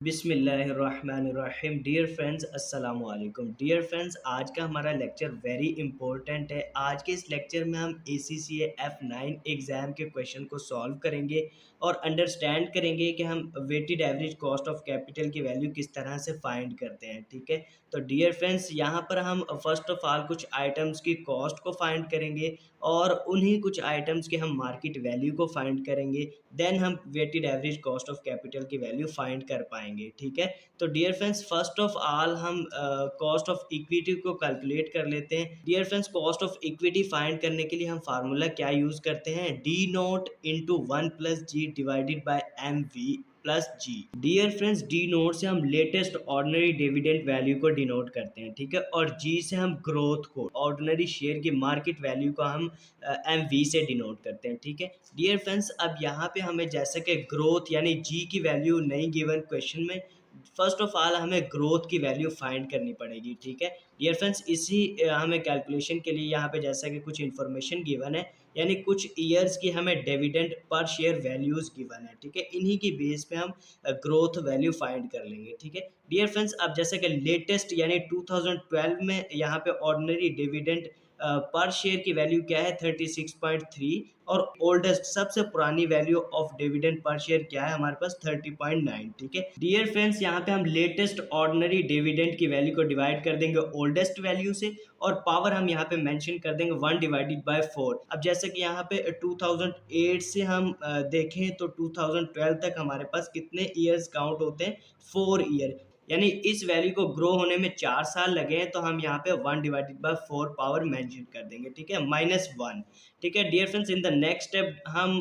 बिस्मिल्लाहिर्रहमानिर्रहीम। Dear friends, अस्सलाम वालेकुम। डियर फ्रेंड्स, आज का हमारा लेक्चर वेरी इंपॉर्टेंट है। आज के इस लेक्चर में हम ACCA F9 एग्ज़ाम के क्वेश्चन को सॉल्व करेंगे और अंडरस्टैंड करेंगे कि हम weighted average cost of capital की वैल्यू किस तरह से फाइंड करते हैं। ठीक है, तो डियर फ्रेंड्स, यहाँ पर हम फर्स्ट ऑफ ऑल कुछ आइटम्स की कॉस्ट को फाइंड करेंगे और उन्हीं कुछ आइटम्स के हम मार्केट वैल्यू को फाइंड करेंगे। देन हम weighted average cost of capital की वैल्यू फाइंड कर पाएंगे। ठीक है, तो dear friends, first of all हम कॉस्ट ऑफ इक्विटी को कैलकुलेट कर लेते हैं। Dear friends, cost of equity find करने के लिए हम फार्मूला क्या यूज करते हैं? D naught into one plus G divided by M V plus G. Dear friends, D nought से हम लेटेस्ट ऑर्डिनरी डिविडेंड वैल्यू को डिनोट करते हैं। ठीक है, और जी से हम ग्रोथ को, ऑर्डिनरी शेयर की मार्केट वैल्यू को हम एम वी से डिनोट करते हैं। ठीक है डियर फ्रेंड्स, अब यहाँ पे हमें जैसे कि ग्रोथ यानी जी की वैल्यू नहीं गिवन क्वेश्चन में, फर्स्ट ऑफ ऑल हमें ग्रोथ की वैल्यू फाइंड करनी पड़ेगी। ठीक है डियर फ्रेंड्स, इसी हमें कैलकुलेशन के लिए यहाँ पे जैसा कि कुछ इन्फॉर्मेशन गिवन है, यानी कुछ ईयर्स की हमें dividend per share values given है। ठीक है, इन्हीं की बेस पे हम ग्रोथ वैल्यू फाइंड कर लेंगे। ठीक है डियर फ्रेंड्स, अब जैसे कि लेटेस्ट यानी 2012 में यहाँ पे ऑर्डिनरी डिविडेंड पर शेयर की वैल्यू क्या है? 36.3। और ओल्डेस्ट सबसे पुरानी value of dividend per share क्या है हमारे पास? 30.9। ठीक है डियर फ्रेंड्स, यहाँ पे हम लेटेस्ट ऑर्डिनरी डिविडेंड की वैल्यू को डिवाइड कर देंगे ओल्डेस्ट वैल्यू से और पावर हम यहाँ पे मेंशन कर देंगे 1 डिवाइडेड बाय 4। अब जैसे कि यहाँ पे 2008 से हम देखें तो 2012 तक हमारे पास कितने ईयर्स काउंट होते हैं? 4 ईयर, यानी इस वैल्यू को ग्रो होने में 4 साल लगे हैं, तो हम यहाँ पे 1 डिवाइडेड बाय 4 पावर मेंशन कर देंगे। ठीक है, -1। ठीक है dear friends, in the next step हम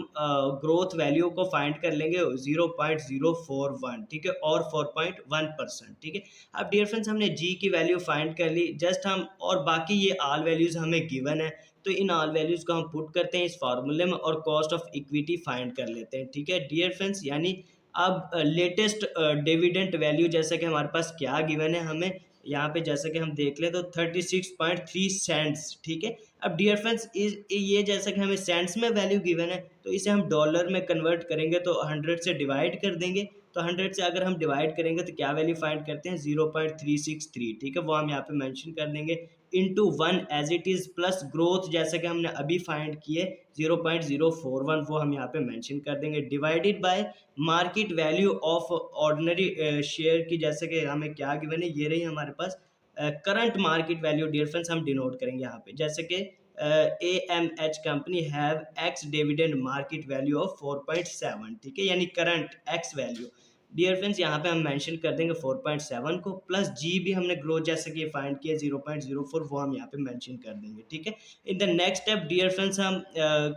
ग्रोथ वैल्यू को फाइंड कर लेंगे 0.041। ठीक है, और 4.1%। ठीक है, अब डियर फ्रेंड्स, हमने जी की वैल्यू फाइंड कर ली, जस्ट हम और बाकी ये ऑल वैल्यूज हमें गिवन है, तो इन ऑल वैल्यूज को हम पुट करते हैं इस फार्मूले में और कॉस्ट ऑफ इक्विटी फाइंड कर लेते हैं। ठीक है डियर फ्रेंड्स, यानी अब लेटेस्ट डिविडेंड वैल्यू जैसा कि हमारे पास क्या गिवन है, हमें यहाँ पे जैसा कि हम देख लें तो 36.3 सेंट्स। ठीक है, अब डियर फ्रेंड्स, ये जैसा कि हमें सेंट्स में वैल्यू गिवन है, तो इसे हम डॉलर में कन्वर्ट करेंगे तो 100 से डिवाइड कर देंगे। तो 100 से अगर हम डिवाइड करेंगे तो क्या वैल्यू फाइंड करते हैं? 0.363। ठीक है, वो हम यहाँ पे मेंशन कर देंगे into 1 as it is plus growth जैसा कि हमने अभी फाइंड किए 0.041, वो हम यहाँ पे मेंशन कर देंगे divided by market value of ordinary share की, जैसे कि हमें क्या गिवन है, ये रही हमारे पास current market value. Dear friends, हम डिनोट करेंगे यहाँ पे जैसे कि AMH company have ex dividend market value of 4.7। ठीक है, यानी current ex value. Dear friends, यहाँ पे हम मेंशन कर देंगे 4.7 को, प्लस जी भी हमने ग्रोथ जैसे कि फाइंड किया 0.04, वो हम यहाँ पे मेंशन कर देंगे। ठीक है, in the next step dear friends, हम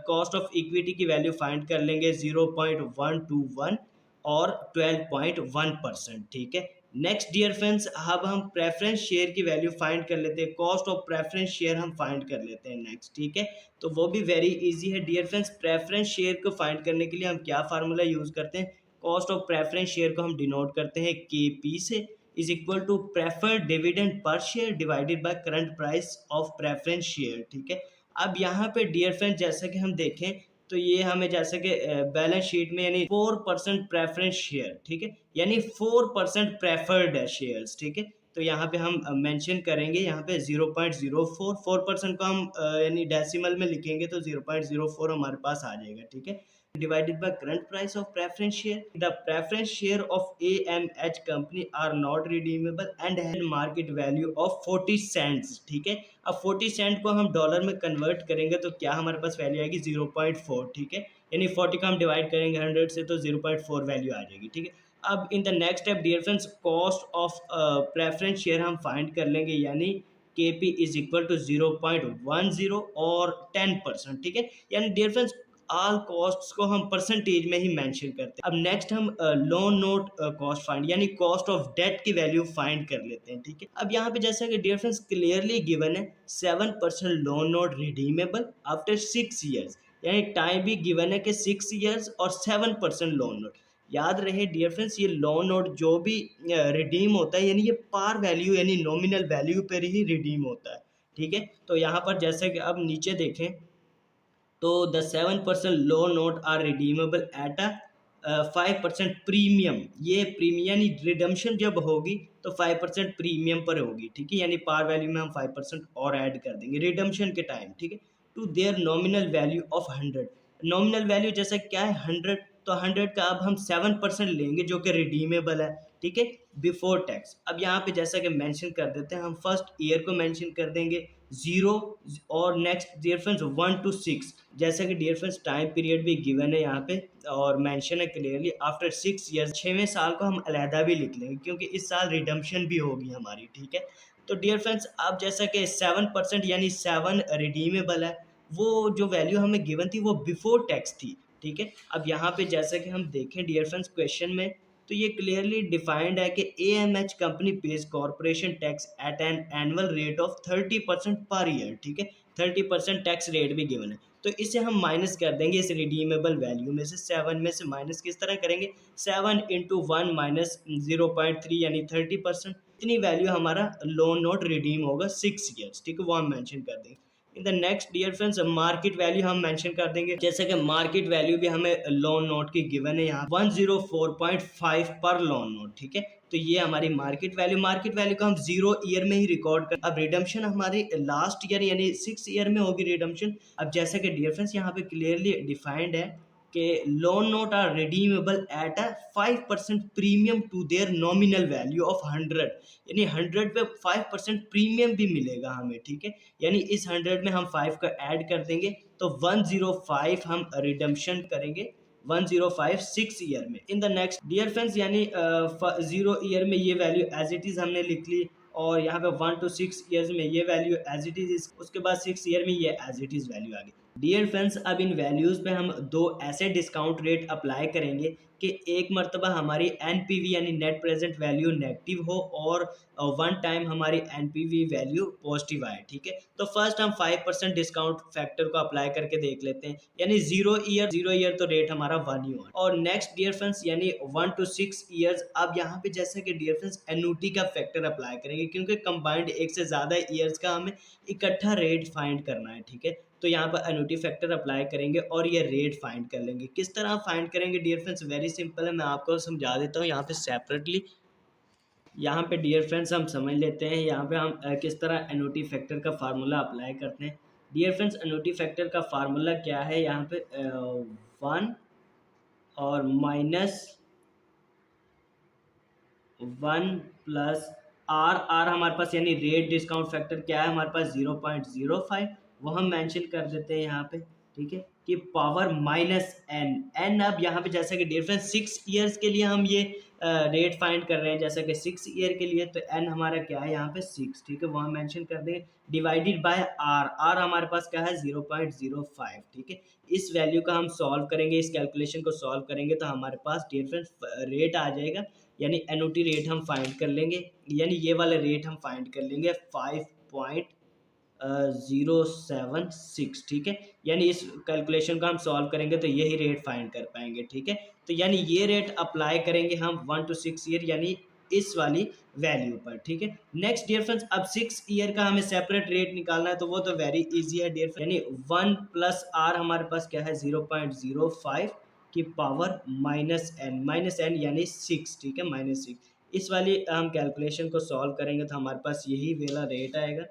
कॉस्ट ऑफ इक्विटी की वैल्यू फाइंड कर लेंगे 0.121 और 12.1%। ठीक है, नेक्स्ट डियर फ्रेंड्स, अब हम प्रेफरेंस शेयर की वैल्यू फाइंड कर लेते हैं, कॉस्ट ऑफ प्रेफरेंस शेयर हम फाइंड कर लेते हैं नेक्स्ट। ठीक है, तो वो भी वेरी इजी है डियर फ्रेंड्स। प्रेफरेंस शेयर को फाइंड करने के लिए हम क्या फार्मूला यूज करते हैं? कॉस्ट ऑफ प्रेफरेंस शेयर को हम डिनोट करते हैं KP से, is equal to preferred dividend per share divided by current price of preference share. ठीक है, अब यहाँ पे डियर फ्रेंड्स, जैसा कि हम देखें तो ये हमें जैसे कि बैलेंस शीट में यानी 4% प्रेफरेंस शेयर। ठीक है, यानी 4% प्रेफर्ड है शेयर्स। ठीक है, तो यहाँ पे हम मेंशन करेंगे यहाँ पे 0.04, 4% को हम यानी डेसिमल में लिखेंगे तो 0.04 हमारे पास आ जाएगा। ठीक है, divided by current price of preference share. The preference share of AMH company are not redeemable and have market value of 40 cents. ठीक है, अब 40 सेंट को हम डॉलर में कन्वर्ट करेंगे तो क्या हमारे पास वैल्यू आएगी? 0.4। ठीक है, यानी 40 का हम डिवाइड करेंगे 100 से तो 0.4 वैल्यू आ जाएगी। ठीक है, अब in the next step dear friends, cost of preference share हम फाइंड कर लेंगे, यानी KP इज इक्वल टू 0.10 और 10%। ठीक है, यानी डियर फ्रेंड्स ऑल कॉस्ट्स को हम परसेंटेज में ही मेंशन करते हैं। अब नेक्स्ट हम लोन नोट कॉस्ट फाइंड यानी कॉस्ट ऑफ डेट की वैल्यू फाइंड कर लेते हैं। ठीक है, अब यहाँ पे जैसा कि डियर फ्रेंड्स क्लियरली गिवन है 7% loan note redeemable after 6 years, यानी टाइम भी गिवन है कि 6 ईयर्स और 7% लोन नोट। याद रहे डियर फ्रेंड्स, ये लोन नोट जो भी रिडीम होता है यानी ये पार वैल्यू यानी नॉमिनल वैल्यू पर ही रिडीम होता है। ठीक है, तो यहाँ पर जैसे कि अब नीचे देखें तो the 7% loan note are redeemable at a 5% premium, ये प्रीमियम यानी रिडम्शन जब होगी तो 5% प्रीमियम पर होगी, ठीक है, यानी पार वैल्यू में हम 5% और ऐड कर देंगे रिडम्शन के टाइम, ठीक है, to their nominal value of 100। Nominal value जैसा क्या है 100, तो 100 का अब हम 7% लेंगे जो कि रिडीमेबल है, ठीक है, बिफोर टैक्स। अब यहाँ पे जैसा कि मेंशन कर देते हैं, हम फर्स्ट ईयर को मेंशन कर देंगे 0, और नेक्स्ट डियर फ्रेंड्स 1 to 6, जैसा कि डियर फ्रेंड्स टाइम पीरियड भी गिवन है यहाँ पे और मेंशन है क्लियरली आफ्टर 6 ईयर्स, 6वें साल को हम अलहदा भी लिख लेंगे क्योंकि इस साल रिडम्शन भी होगी हमारी, ठीक है। तो डियर फ्रेंड्स अब जैसा कि 7% यानी 7 रिडीमेबल है, वो जो वैल्यू हमें गिवन थी वो बिफोर टैक्स थी, ठीक है। अब यहाँ पे जैसा कि हम देखें डियर फ्रेंड्स क्वेश्चन में, तो ये क्लियरली डिफाइंड है कि AMH company page corporation tax at an annual rate of 30% per year, ठीक है, 30% टैक्स रेट भी गिवन है। तो इसे हम माइनस कर देंगे इस रिडीमेबल वैल्यू में से, 7 में से माइनस किस तरह करेंगे, 7 × 1 माइनस 0.3 यानी 30%, इतनी वैल्यू हमारा लोन नोट रिडीम होगा 6 ईयर्स, ठीक है, वो हम मेंशन कर देंगे। In the next dear friends market value हम मेंशन कर देंगे, जैसे कि मार्केट वैल्यू भी हमें लोन नोट की गिवन है यहाँ 104.5 पर लोन नोट, ठीक है। तो ये हमारी मार्केट वैल्यू को हम 0 ईयर में ही रिकॉर्ड कर, अब रिडम्शन हमारे लास्ट ईयर यानी 6 ईयर में होगी रिडम्शन। अब जैसा कि डियर फ्रेंड्स यहाँ पे क्लियरली डिफाइंड है कि loan note are redeemable at a 5% premium to their nominal value of 100, यानी 100 पे 5% प्रीमियम भी मिलेगा हमें, ठीक है, यानी इस 100 में हम 5 का ऐड कर देंगे तो 105 हम रिडम्शन करेंगे 105 6 ईयर में। In the next dear friends यानी 0 ईयर में ये वैल्यू एज इट इज़ हमने लिख ली, और यहाँ पे 1 to 6 ईयर्स में ये वैल्यू एज इट इज़, उसके बाद 6 ईयर में ये एज इट इज़ वैल्यू आ गई। डियर फ्रेंड्स अब इन वैल्यूज़ पे हम दो ऐसे डिस्काउंट रेट अप्लाई करेंगे कि एक मरतबा हमारी एनपीवी यानी नेट प्रेजेंट वैल्यू नेगेटिव हो और वन टाइम हमारी एनपीवी वैल्यू पॉजिटिव आए, ठीक है। तो फर्स्ट हम 5% डिस्काउंट फैक्टर को अप्लाई करके देख लेते हैं, यानी 0 ईयर तो रेट हमारा 1 ही हुआ, और नेक्स्ट डियर फ्रेंड्स यानी 1 to 6 ईयर्स। अब यहाँ पे जैसे कि डियर फ्रेंड्स एन्युटी का फैक्टर अप्लाई करेंगे क्योंकि कंबाइंड एक से ज़्यादा ईयर्स का हमें इकट्ठा रेट फाइंड करना है, ठीक है। तो यहाँ पर एन्युटी फैक्टर अप्लाई करेंगे और ये रेट फाइंड कर लेंगे। किस तरह फाइंड करेंगे डियर फ्रेंड्स, वेरी सिंपल है, मैं आपको समझा देता हूँ यहाँ पे सेपरेटली। यहाँ पे डियर फ्रेंड्स हम समझ लेते हैं यहाँ पे हम किस तरह एन्युटी फैक्टर का फार्मूला अप्लाई करते हैं। डियर फ्रेंड्स एन्युटी फैक्टर का फार्मूला क्या है, यहाँ पे 1 और माइनस 1 + आर हमारे पास यानी रेट डिस्काउंट फैक्टर क्या है हमारे पास 0.05, वो हम मेंशन कर देते हैं यहाँ पे, ठीक है, कि पावर माइनस एन। अब यहाँ पे जैसा कि डिफरेंस 6 ईयर्स के लिए हम ये रेट फाइंड कर रहे हैं, जैसा कि 6 ईयर के लिए, तो एन हमारा क्या है यहाँ पे 6, ठीक है, वो हम मेंशन कर देंगे, डिवाइडेड बाय आर हमारे पास क्या है 0.05, ठीक है। इस वैल्यू का हम सॉल्व करेंगे, इस कैलकुलेशन को सॉल्व करेंगे तो हमारे पास डिफरेंस रेट आ जाएगा, यानी एनओटी रेट हम फाइंड कर लेंगे, यानी ये वाला रेट हम फाइंड कर लेंगे 5.076, ठीक है, यानी इस कैलकुलेशन को हम सॉल्व करेंगे तो यही रेट फाइंड कर पाएंगे, ठीक है। तो यानी ये रेट अप्लाई करेंगे हम 1 to 6 ईयर यानी इस वाली वैल्यू पर, ठीक है। नेक्स्ट डियर फ्रेंड्स अब 6 ईयर का हमें सेपरेट रेट निकालना है, तो वो तो वेरी इजी है डियर फ्रेंड्स, यानी 1 + आर हमारे पास क्या है 0.05 की पावर -n यानी 6, ठीक है, -6। इस वाली हम कैलकुलेशन को सॉल्व करेंगे तो हमारे पास यही वाला रेट आएगा,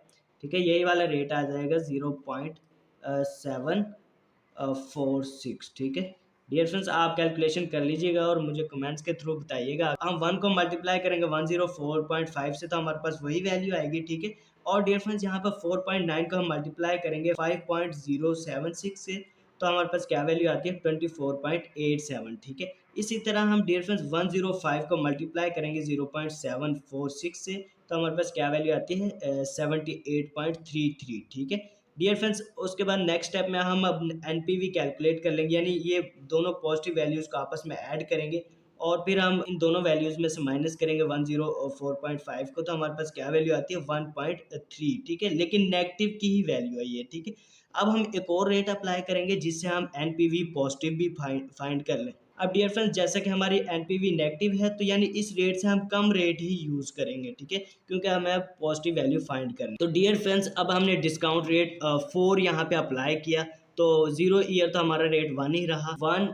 ठीक है, यही वाला रेट आ जाएगा 0.746, ठीक है। डियर फ्रेंड्स आप कैलकुलेशन कर लीजिएगा और मुझे कमेंट्स के थ्रू बताइएगा। हम 1 को मल्टीप्लाई करेंगे 104.5 से तो हमारे पास वही वैल्यू आएगी, ठीक है। और डियर फ्रेंड्स यहाँ पर 4.9 को हम मल्टीप्लाई करेंगे 5.076 से तो हमारे पास क्या वैल्यू आती है 24.87, ठीक है। इसी तरह हम डियर फ्रेंड्स 105 को मल्टीप्लाई करेंगे 0.746 से तो हमारे पास क्या वैल्यू आती है 78.33, ठीक है। डियर फ्रेंड्स उसके बाद नेक्स्ट स्टेप में हम अब एनपीवी कैलकुलेट कर लेंगे, यानी ये दोनों पॉजिटिव वैल्यूज़ को आपस में ऐड करेंगे और फिर हम इन दोनों वैल्यूज़ में से माइनस करेंगे 104.5 को तो हमारे पास क्या वैल्यू आती है 1.3, ठीक है, लेकिन नेगेटिव की ही वैल्यू है ये, ठीक है। अब हम एक और रेट अप्लाई करेंगे जिससे हम एनपीवी पॉजिटिव भी फाइंड कर लें। अब डियर फ्रेंड्स जैसा कि हमारी एनपीवी नेगेटिव है तो यानी इस रेट से हम कम रेट ही यूज़ करेंगे, ठीक है, क्योंकि हमें अब पॉजिटिव वैल्यू फाइंड करनी। तो डियर फ्रेंड्स अब हमने डिस्काउंट रेट 4 यहाँ पे अप्लाई किया तो 0 ईयर तो हमारा रेट 1 ही रहा, 1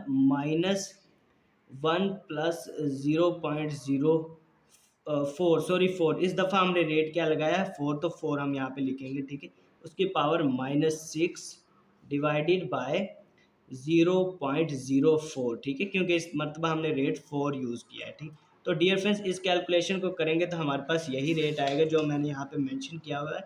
- वन प्लस 0.04, सॉरी 4, इस दफ़ा हमने रेट क्या लगाया है 4, तो 4 हम यहाँ पे लिखेंगे, ठीक है। उसकी पावर -6 डिवाइडेड बाय 0.04, ठीक है, क्योंकि इस मरतबा हमने रेट 4 यूज़ किया है, ठीक। तो डियर फ्रेंड्स, इस कैलकुलेशन को करेंगे तो हमारे पास यही रेट आएगा जो मैंने यहाँ पे मेंशन किया हुआ है,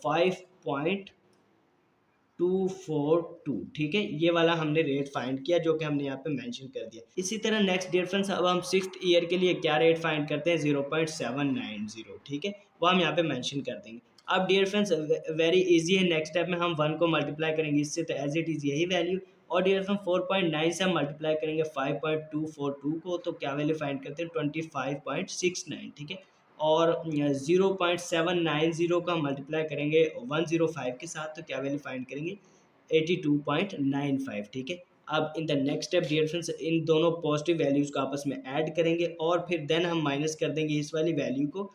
5.242, ठीक है। ये वाला हमने रेट फाइंड किया जो कि हमने यहाँ पे मेंशन कर दिया। इसी तरह नेक्स्ट डिफरेंस, अब हम 6th ईयर के लिए क्या रेट फाइंड करते हैं, 0.790, ठीक है, वो हम यहाँ पे मेंशन कर देंगे। अब डियर फ्रेंड्स, वेरी इजी है, नेक्स्ट स्टेप में हम 1 को मल्टीप्लाई करेंगे इससे, तो एज इट इज़ यही वैल्यू। और डियर फ्रेंड 4.9 से हम मल्टीप्लाई करेंगे 5.242 को, तो क्या वैल्यू फाइंड करते हैं 25.69, ठीक है। और 0.790 का मल्टीप्लाई करेंगे 105 के साथ, तो क्या वैल्यू फाइंड करेंगे 82.95, ठीक है। अब in the next step dear friends, इन दोनों पॉजिटिव वैल्यूज़ को आपस में ऐड करेंगे और फिर देन हम माइनस कर देंगे इस वाली वैल्यू को,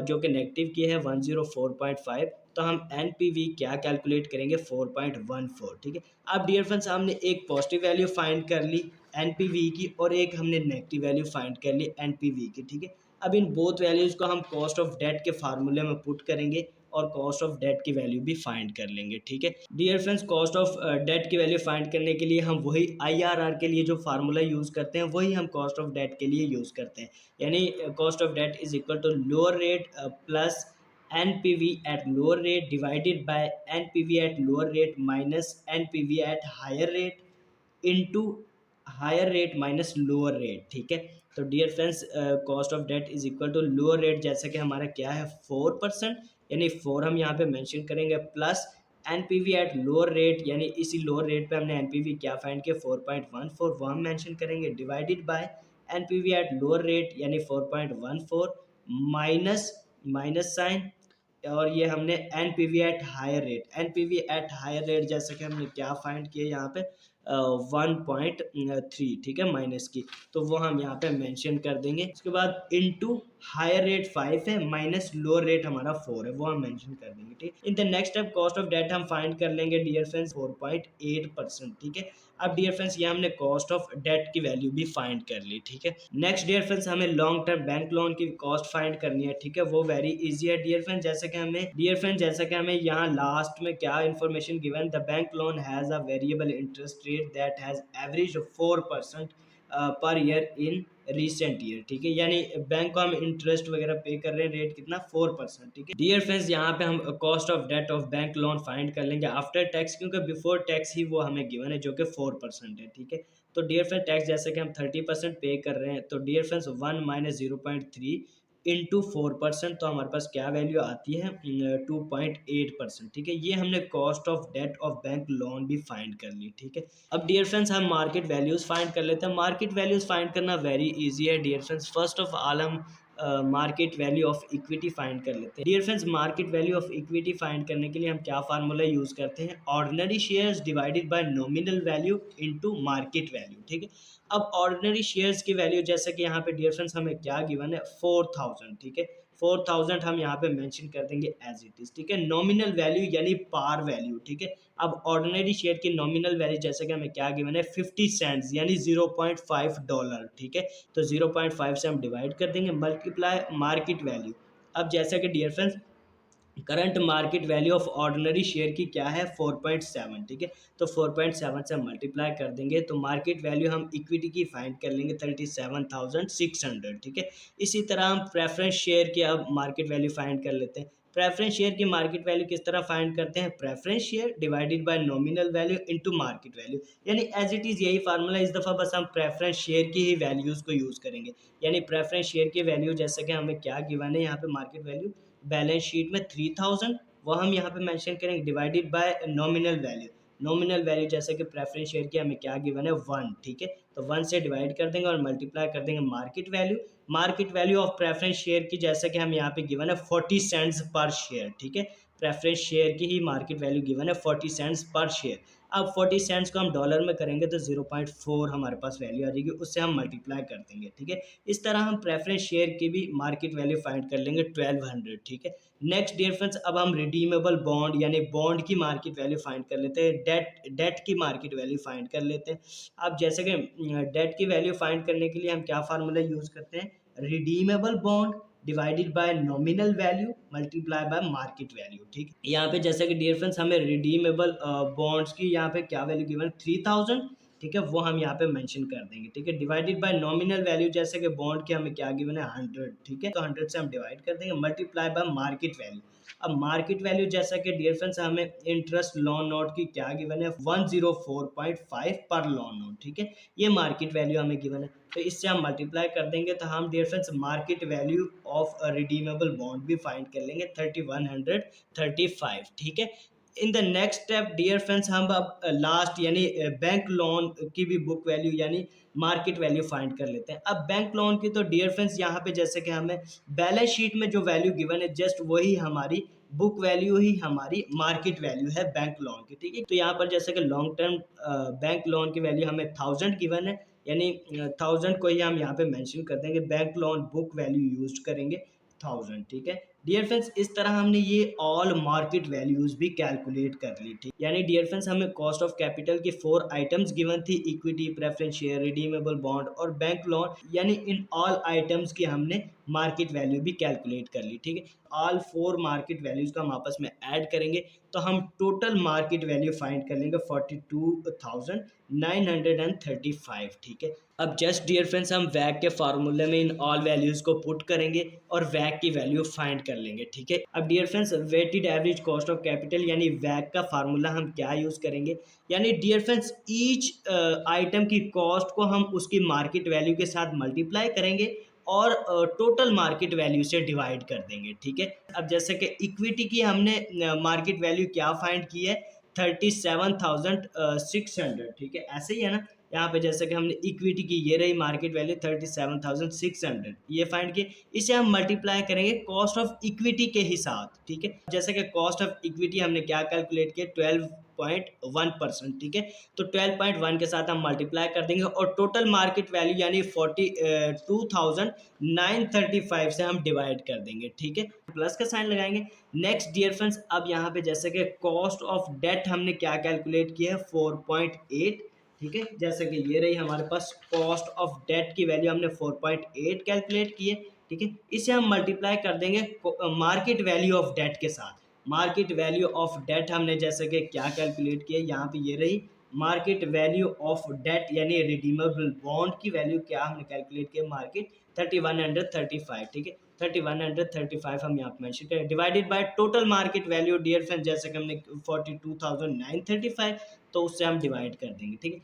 जो कि नेगेटिव की है 104.5, तो हम एन पी वी क्या कैलकुलेट करेंगे 4.14, ठीक है। अब डियर फ्रेंड्स, हमने एक पॉजिटिव वैल्यू फाइंड कर ली एन पी वी की और एक हमने नेगेटिव वैल्यू फाइंड कर ली एन पी वी की, ठीक है। अब इन बोथ वैल्यूज़ को हम कॉस्ट ऑफ डेट के फार्मूले में पुट करेंगे और कॉस्ट ऑफ डेट की वैल्यू भी फाइंड कर लेंगे, ठीक है। Dear friends, cost of debt की वैल्यू फाइंड करने के लिए हम वही आईआरआर के लिए जो फार्मूला यूज़ करते हैं वही हम कॉस्ट ऑफ डेट के लिए यूज़ करते हैं, यानी cost of debt is equal to lower rate plus N P V at lower rate divided by N P V at lower rate minus N P V at higher rate into higher rate minus lower rate, ठीक है। तो dear friends, cost of debt is equal to lower rate, जैसे कि हमारा क्या है 4%, यानी 4 हम यहाँ पे मेंशन करेंगे, plus N P V at lower rate, यानी इसी लोअर रेट पे हमने एन पी वी क्या फाइंड किया 4.14, वो हम मेंशन करेंगे, divided by N P V at lower rate यानी 4.14 माइनस माइनस साइन, और ये हमने N P V at higher rate, N P V at higher rate जैसे कि हमने क्या फाइंड किया यहाँ पे 1.3, ठीक है, माइनस की, तो वो हम यहाँ पे मेंशन कर देंगे। उसके बाद इनटू हायर रेट 5 है माइनस लोअर रेट हमारा 4 है, वो हम मेंशन कर देंगे, ठीक। In the next step cost of debt हम फाइंड कर लेंगे डियर फ्रेंड्स 4.8%, ठीक है। अब डियर फ्रेंड्स, ये हमने कॉस्ट ऑफ डेट की वैल्यू भी फाइंड कर ली, ठीक है। नेक्स्ट डियर फ्रेंड्स, हमें लॉन्ग टर्म बैंक लोन की कॉस्ट फाइंड करनी है, ठीक है, वो वेरी इजी है डियर फ्रेंड्स। जैसे कि हमें यहाँ लास्ट में क्या information given, the bank loan has a variable interest rate that has average 4% per year in recent year, ठीक है, यानी बैंक को हम इंटरेस्ट वगैरह पे कर रहे हैं, रेट कितना 4%, ठीक है। डियर फ्रेंड्स, यहाँ पे हम cost of debt of bank loan find कर लेंगे आफ्टर टैक्स, क्योंकि बिफोर टैक्स ही वो हमें गिवन है जो कि 4% है, ठीक है। तो डियर फ्रेंड्स, टैक्स जैसे कि हम 30% पे कर रहे हैं, तो डियर फ्रेंड्स 1 माइनस 0.3 इंटू 4%, तो हमारे पास क्या वैल्यू आती है 2.8%, ठीक है। ये हमने cost of debt of bank loan भी फाइंड कर ली, ठीक है। अब डियर फ्रेंड्स, हम मार्केट वैल्यूज़ फाइंड कर लेते हैं। मार्केट वैल्यूज़ फाइंड करना वेरी इजी है dear friends. First of all हम market value of equity find कर लेते हैं। Dear friends, market value of equity find करने के लिए हम क्या फार्मूला यूज़ करते हैं, ordinary shares divided by nominal value into market value, ठीक है। अब ऑर्डिनरी शेयर्स की वैल्यू जैसे कि यहाँ पे डियर फ्रेंड्स हमें क्या गिवन है 4000, ठीक है, 4000 हम यहाँ पे मेंशन कर देंगे एज इट इज, ठीक है। नॉमिनल वैल्यू यानी पार वैल्यू, ठीक है। अब ऑर्डिनरी शेयर की नॉमिनल वैल्यू जैसे कि हमें क्या गिवन है 50 सेंट्स यानी $0.5, ठीक है। तो 0.5 से हम डिवाइड कर देंगे, मल्टीप्लाई मार्केट वैल्यू। अब जैसा कि dear friends, current market value of ordinary share की क्या है 4.7, ठीक है। तो 4.7 से मल्टीप्लाई कर देंगे तो मार्केट वैल्यू हम इक्विटी की फाइंड कर लेंगे 37,600, ठीक है। इसी तरह हम प्रेफरेंस शेयर की अब मार्केट वैल्यू फाइंड कर लेते हैं। प्रेफरेंस शेयर की मार्केट वैल्यू किस तरह फाइंड करते हैं, preference share divided by nominal value into market value, यानी एज इट इज़ यही फार्मूला, इस दफ़ा बस हम प्रेफरेंस शेयर की ही वैल्यूज़ को यूज़ करेंगे। यानी प्रेफरेंस शेयर की वैल्यू जैसे कि हमें क्या गिवन है यहाँ पे मार्केट वैल्यू बैलेंस शीट में 3000, वो हम यहाँ पे मेंशन करेंगे, divided by nominal value. Nominal value जैसे कि प्रेफरेंस शेयर की हमें क्या गिवन है 1, ठीक है। तो 1 से डिवाइड कर देंगे और मल्टीप्लाई कर देंगे market value. Market value of preference share की जैसे कि हम यहाँ पे गिवन है 40 सेंट्स पर शेयर, ठीक है। प्रेफरेंस शेयर की ही मार्केट वैल्यू गिवन है 40 सेंट्स पर शेयर। अब 40 सेंट्स को हम डॉलर में करेंगे तो 0.4 हमारे पास वैल्यू आ जाएगी, उससे हम मल्टीप्लाई कर देंगे, ठीक है। इस तरह हम प्रेफरेंस शेयर की भी मार्केट वैल्यू फाइंड कर लेंगे 1200, ठीक है। नेक्स्ट डियर फ्रेंड्स, अब हम रिडीमेबल बॉन्ड यानी बॉन्ड की मार्केट वैल्यू फाइंड कर लेते हैं, डेट की मार्केट वैल्यू फाइंड कर लेते हैं। अब जैसे कि डेट की वैल्यू फाइंड करने के लिए हम क्या फार्मूला यूज करते हैं, redeemable bond divided by nominal value multiply by market value, ठीक है। यहाँ पे जैसे कि डियर फ्रेंड्स हमें रिडीमेबल बॉन्ड्स की यहाँ पे क्या वैल्यू गिवन 3000, ठीक है, वो हम यहाँ पे मेंशन कर देंगे, ठीक है। डिवाइडेड बाय नॉमिनल वैल्यू, जैसे कि बॉन्ड की हमें क्या गिवन है 100, ठीक है, तो 100 से हम डिवाइड कर देंगे, मल्टीप्लाई बाय मार्केट वैल्यू। अब मार्केट वैल्यू जैसा कि डियर फ्रेंड्स हमें इंटरेस्ट लोन नोट की क्या गिवन है 104.5 पर लोन नोट, ठीक है, ये मार्केट वैल्यू हमें गिवन है। तो इससे हम मल्टीप्लाई कर देंगे तो हम dear friends market value of redeemable bond भी फाइंड कर लेंगे 3135, ठीक है। In the next step dear friends हम अब लास्ट यानी बैंक लोन की भी बुक वैल्यू यानी मार्केट वैल्यू फाइंड कर लेते हैं। अब बैंक लोन की तो डियर फ्रेंड्स यहाँ पे जैसे कि हमें बैलेंस शीट में जो वैल्यू गिवन है जस्ट वही हमारी बुक वैल्यू ही हमारी मार्केट वैल्यू है बैंक लोन की, ठीक है। तो यहाँ पर जैसे कि लॉन्ग टर्म बैंक लोन की वैल्यू हमें 1000 गिवन है, यानी 1000 को ही हम यहाँ पे मेंशन कर देंगे, bank loan book value use करेंगे 1000, ठीक है। डियर फ्रेंड्स इस तरह हमने ये ऑल मार्केट वैल्यूज भी कैलकुलेट कर ली थी, यानी डियर फ्रेंड्स हमें कॉस्ट ऑफ कैपिटल की 4 आइटम्स गिवन थी, equity, preference share, redeemable bond और बैंक लोन, यानी इन ऑल आइटम्स की हमने मार्केट वैल्यू भी कैलकुलेट कर ली, ठीक है। ऑल 4 मार्केट वैल्यूज को हम आपस में ऐड करेंगे तो हम टोटल मार्केट वैल्यू फाइंड कर लेंगे 42,935, ठीक है। अब जस्ट डियर फ्रेंड्स हम वैक के फार्मूले में इन ऑल वैल्यूज को पुट करेंगे और वैक की वैल्यू फाइंड कर लेंगे, ठीक है। अब dear friends weighted average cost of capital यानी वैक का फार्मूला हम क्या यूज करेंगे, यानी डियर फ्रेंड्स ईच आइटम की कॉस्ट को हम उसकी मार्केट वैल्यू के साथ मल्टीप्लाई करेंगे और टोटल मार्केट वैल्यू से डिवाइड कर देंगे, ठीक है। अब जैसे कि इक्विटी की हमने मार्केट वैल्यू क्या फाइंड की है 37,600, ठीक है, ऐसे ही है ना। यहाँ पे जैसे कि हमने इक्विटी की ये रही मार्केट वैल्यू 37,600 ये फाइंड किए, इसे हम मल्टीप्लाई करेंगे कॉस्ट ऑफ इक्विटी के ही साथ, ठीक है। जैसे कि कॉस्ट ऑफ इक्विटी हमने क्या कैलकुलेट किया 12.1%, ठीक है, तो 12.1 के साथ हम मल्टीप्लाई कर देंगे और टोटल मार्केट वैल्यू यानी 42,935 से हम डिवाइड कर देंगे, ठीक है, प्लस का साइन लगाएंगे। नेक्स्ट डियर फ्रेंड्स अब यहाँ पे जैसे कि कॉस्ट ऑफ डेट हमने क्या कैलकुलेट किया है 4.8, ठीक है, जैसे कि ये रही हमारे पास कॉस्ट ऑफ डेट की वैल्यू हमने 4.8 कैलकुलेट की है, ठीक है। इसे हम मल्टीप्लाई कर देंगे मार्केट वैल्यू ऑफ डेट के साथ। मार्केट वैल्यू ऑफ डेट हमने जैसे कि क्या कैलकुलेट किया, यहाँ पे ये रही मार्केट वैल्यू ऑफ डेट यानी रिडीमेबल बॉन्ड की वैल्यू क्या हमने कैलकुलेट किया मार्केट 3135, ठीक है, 3135 हम यहाँ पे मेंशन करें divided by total market value dear friend जैसे कि हमने 42,935, तो उससे हम डिवाइड कर देंगे, ठीक है।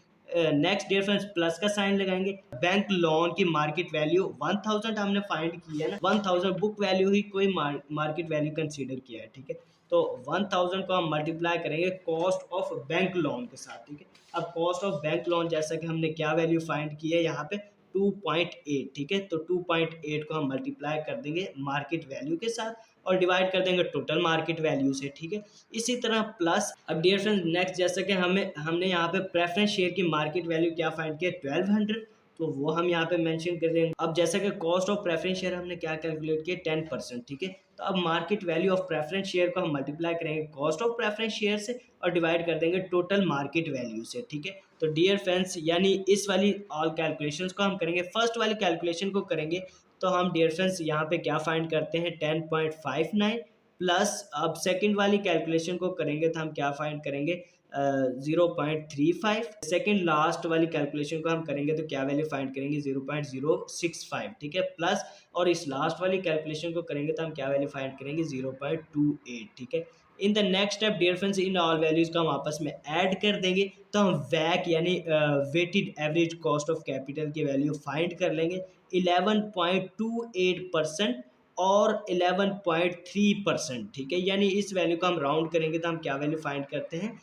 नेक्स्ट डियर फ्रेंड्स प्लस का साइन लगाएंगे, बैंक लोन की मार्केट वैल्यू 1000 हमने फाइंड की है ना, 1000 बुक वैल्यू ही कोई मार्केट वैल्यू कंसीडर किया है, ठीक है। तो 1000 को हम मल्टीप्लाई करेंगे कॉस्ट ऑफ बैंक लोन के साथ, ठीक है। अब कॉस्ट ऑफ बैंक लोन जैसा कि हमने क्या वैल्यू फाइंड की है यहाँ पे 2.8, ठीक है, तो 2.8 को हम मल्टीप्लाई कर देंगे मार्केट वैल्यू के साथ और डिवाइड कर देंगे टोटल मार्केट वैल्यू से, ठीक है। इसी तरह प्लस अब डियर फ्रेंड्स नेक्स्ट जैसे कि हमने यहाँ पे प्रेफरेंस शेयर की मार्केट वैल्यू क्या फाइंड किया 1200, तो वो हम यहाँ पे मेंशन कर देंगे। अब जैसे कि कॉस्ट ऑफ प्रेफरेंस शेयर हमने क्या कैलकुलेट किया 10%, ठीक है, तो अब market value of preference share को हम मल्टीप्लाई करेंगे कॉस्ट ऑफ प्रेफरेंस शेयर से और डिवाइड कर देंगे टोटल मार्केट वैल्यू से, ठीक है। तो डियर फ्रेंड्स यानी इस वाली ऑल कैलकुलेशंस को हम करेंगे, फर्स्ट वाली कैलकुलेशन को करेंगे तो हम डियर फ्रेंड्स यहाँ पे क्या फाइंड करते हैं 10.59 प्लस अब सेकंड वाली कैलकुलेशन को करेंगे तो हम क्या फाइंड करेंगे 0.35, सेकेंड लास्ट वाली कैलकुलेशन को हम करेंगे तो क्या वैल्यू फाइंड करेंगे 0.065, ठीक है, प्लस और इस लास्ट वाली कैलकुलेशन को करेंगे तो हम क्या वैल्यू फाइंड करेंगे 0.28, ठीक है। In the next step dear friends in all values को हम आपस में ऐड कर देंगे तो हम वैक यानी weighted average cost of capital की वैल्यू फाइंड कर लेंगे 11.28% और 11.3%, ठीक है, यानी इस वैल्यू को हम राउंड करेंगे तो हम क्या वैल्यू फाइंड करते हैं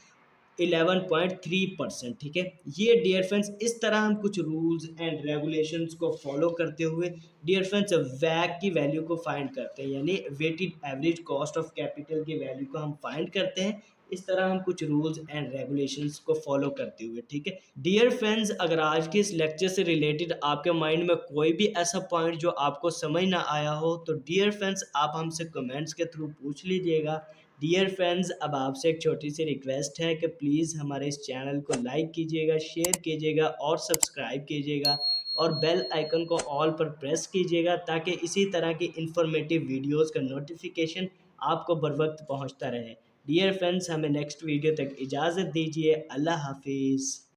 11.3%, ठीक है। ये डियर फ्रेंड्स इस तरह हम कुछ रूल्स एंड रेगुलेशंस को फॉलो करते हुए डियर फ्रेंड्स वैक की वैल्यू को फाइंड करते हैं, यानी weighted average cost of capital की वैल्यू को हम फाइंड करते हैं इस तरह हम कुछ रूल्स एंड रेगुलेशंस को फॉलो करते हुए, ठीक है। डियर फ्रेंड्स, अगर आज के इस लेक्चर से रिलेटेड आपके माइंड में कोई भी ऐसा पॉइंट जो आपको समझ ना आया हो, तो डियर फ्रेंड्स आप हमसे कमेंट्स के थ्रू पूछ लीजिएगा। डियर फ्रेंड्स, अब आपसे एक छोटी सी रिक्वेस्ट है कि प्लीज़ हमारे इस चैनल को लाइक कीजिएगा, शेयर कीजिएगा और सब्सक्राइब कीजिएगा, और बेल आइकन को ऑल पर प्रेस कीजिएगा ताकि इसी तरह की इंफॉर्मेटिव वीडियोस का नोटिफिकेशन आपको बर वक्त पहुँचता रहे। डियर फ्रेंड्स, हमें नेक्स्ट वीडियो तक इजाज़त दीजिए। अल्लाह हाफिज़।